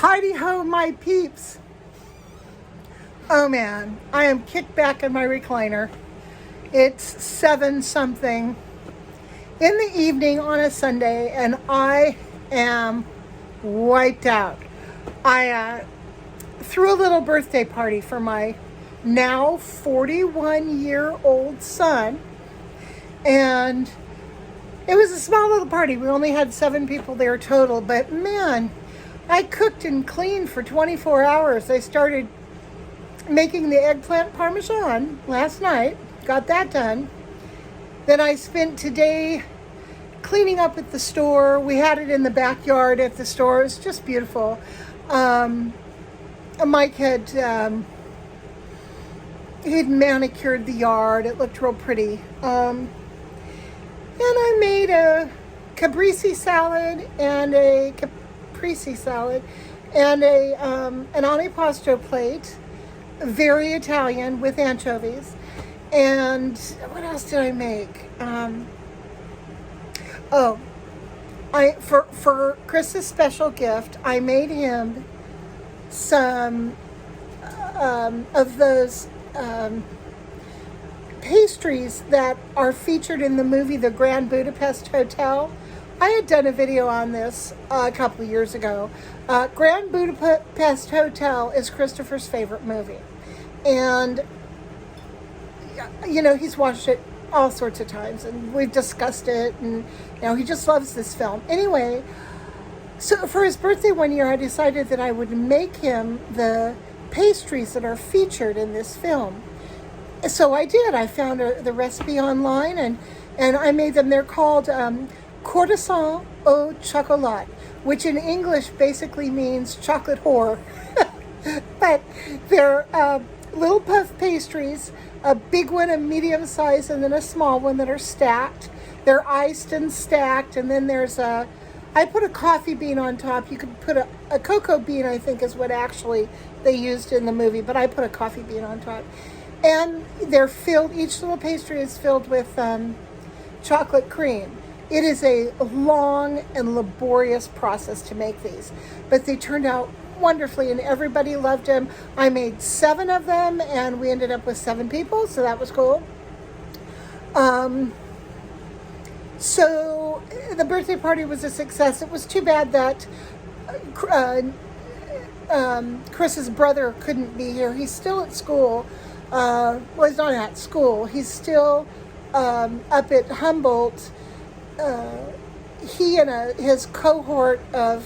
Heidi ho, my peeps. Oh man, I am kicked back in my recliner. It's 7 something in the evening on a Sunday and I am wiped out. I threw a little birthday party for my now 41-year-old son, and it was a small little party. We only had 7 people there total, but man, I cooked and cleaned for 24 hours. I started making the eggplant parmesan last night, got that done. Then I spent today cleaning up at the store. We had it in the backyard at the store. It was just beautiful. Mike had he'd manicured the yard. It looked real pretty. And I made a caprese salad and an antipasto plate, very Italian with anchovies. And what else did I make? For Chris's special gift, I made him some of those pastries that are featured in the movie The Grand Budapest Hotel. I had done a video on this a couple of years ago. Grand Budapest Hotel is Christopher's favorite movie. And, you know, he's watched it all sorts of times, and we've discussed it, and, you know, he just loves this film. Anyway, so for his birthday one year, I decided that I would make him the pastries that are featured in this film. So I did. I found the recipe online, and I made them. They're called courtesan au chocolat, which in English basically means chocolate whore. But they're little puff pastries, a big one, a medium size, and then a small one that are stacked. They're iced and stacked, and then there's I put a coffee bean on top. You could put a cocoa bean, I think is what actually they used in the movie, but I put a coffee bean on top. And they're filled, each little pastry is filled with chocolate cream. It is a long and laborious process to make these, but they turned out wonderfully and everybody loved them. I made 7 of them and we ended up with 7 people, so that was cool. So the birthday party was a success. It was too bad that Chris's brother couldn't be here. He's still at school. Well, he's not at school. He's still up at Humboldt. He and his cohort of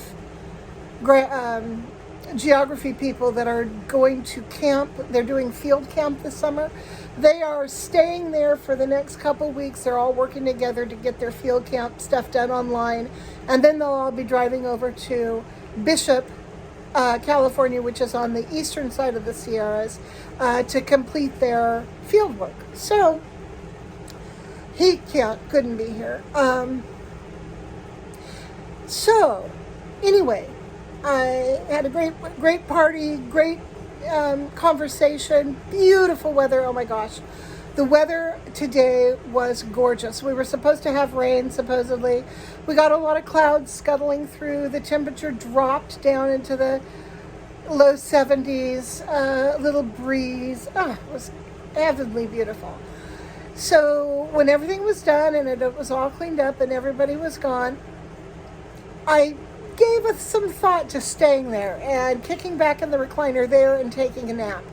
geography people that are going to camp, they're doing field camp this summer. They are staying there for the next couple weeks. They're all working together to get their field camp stuff done online. And then they'll all be driving over to Bishop, California, which is on the eastern side of the Sierras, to complete their field work. So he couldn't be here. So anyway, I had a great party, great conversation, beautiful weather. Oh my gosh. The weather today was gorgeous. We were supposed to have rain, supposedly. We got a lot of clouds scuttling through. The temperature dropped down into the low 70s, a little breeze. It was heavenly beautiful. So when everything was done and it was all cleaned up and everybody was gone, I gave us some thought to staying there and kicking back in the recliner there and taking a nap.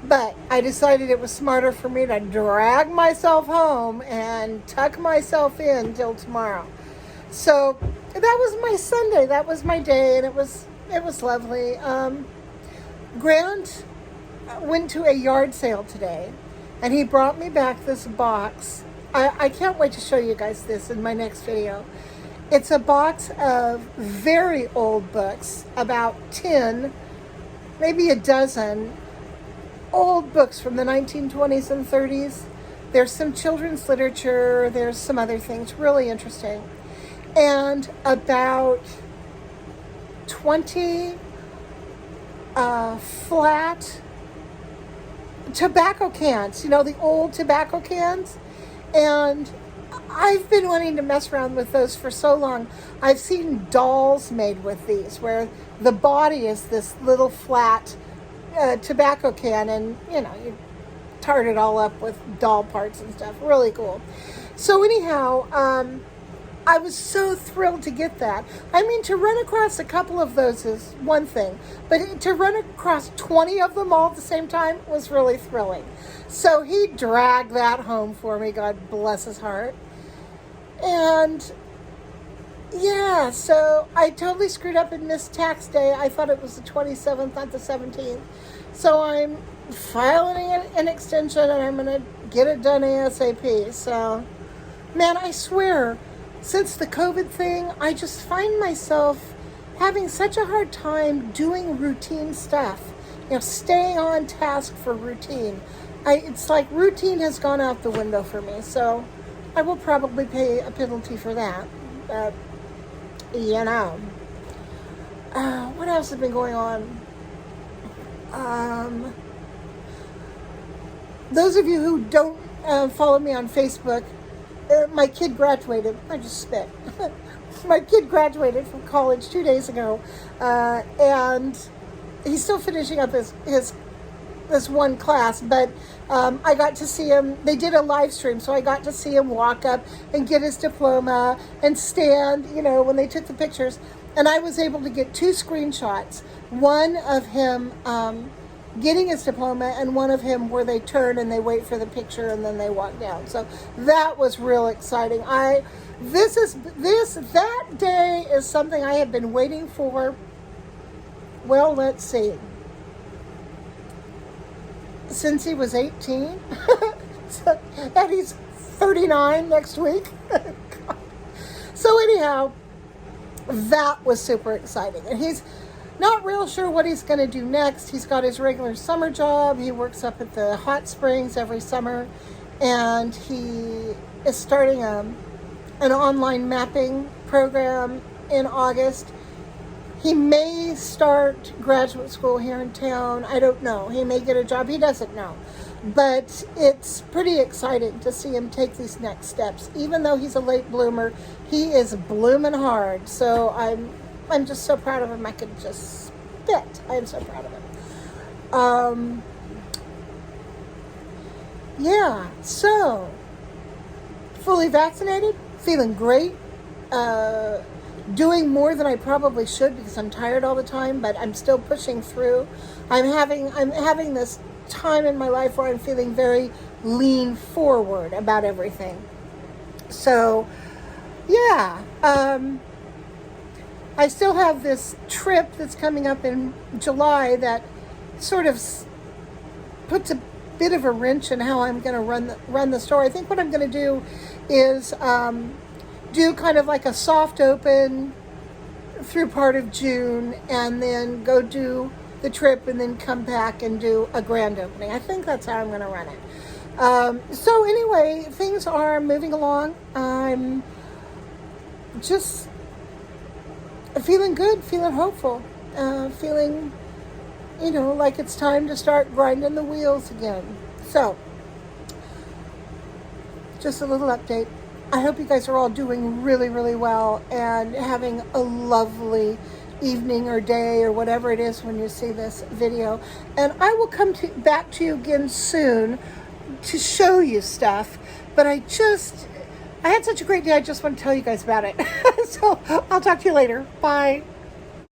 But I decided it was smarter for me to drag myself home and tuck myself in till tomorrow. So that was my Sunday. That was my day, and it was lovely. Grant went to a yard sale today, and he brought me back this box. I can't wait to show you guys this in my next video. It's a box of very old books, about 10, maybe a dozen, old books from the 1920s and 30s. There's some children's literature. There's some other things really interesting. And about 20 flat tobacco cans, you know, the old tobacco cans. And I've been wanting to mess around with those for so long. I've seen dolls made with these where the body is this little flat tobacco can, and you tart it all up with doll parts and stuff. Really cool. So anyhow, I was so thrilled to get that. I mean, to run across a couple of those is one thing, but to run across 20 of them all at the same time was really thrilling. So he dragged that home for me, God bless his heart. And yeah, so I totally screwed up and missed tax day. I thought it was the 27th, not the 17th. So I'm filing an extension, and I'm going to get it done ASAP. So, man, I swear, since the COVID thing, I just find myself having such a hard time doing routine stuff. Staying on task for routine. It's like routine has gone out the window for me. So I will probably pay a penalty for that. But, what else has been going on? Those of you who don't follow me on Facebook, my kid graduated. I just spit. My kid graduated from college 2 days ago, and he's still finishing up his this one class, but I got to see him. They did a live stream, so I got to see him walk up and get his diploma and stand, when they took the pictures. And I was able to get 2 screenshots, one of him getting his diploma and one of him where they turn and they wait for the picture and then they walk down. So that was real exciting. That day is something I have been waiting for. Well, let's see. Since he was 18, and he's 39 next week. So anyhow, that was super exciting. And he's not real sure what he's going to do next. He's got his regular summer job. He works up at the hot springs every summer, and he is starting an online mapping program in August. He may start graduate school here in town. I don't know. He may get a job. He doesn't know. But it's pretty exciting to see him take these next steps. Even though he's a late bloomer, he is blooming hard. So I'm just so proud of him. I could just spit. I am so proud of him. Yeah, so fully vaccinated, feeling great. Doing more than I probably should because I'm tired all the time, but I'm still pushing through. I'm having this time in my life where I'm feeling very lean forward about everything. So, yeah. I still have this trip that's coming up in July that sort of puts a bit of a wrench in how I'm going to run the store. I think what I'm going to do is do kind of like a soft open through part of June, and then go do the trip and then come back and do a grand opening. I think that's how I'm going to run it. So anyway, things are moving along. I'm just feeling good, feeling hopeful, feeling, like it's time to start grinding the wheels again. So, just a little update. I hope you guys are all doing really, really well and having a lovely evening or day or whatever it is when you see this video. And I will come back to you again soon to show you stuff. But I had such a great day, I just want to tell you guys about it. So I'll talk to you later. Bye.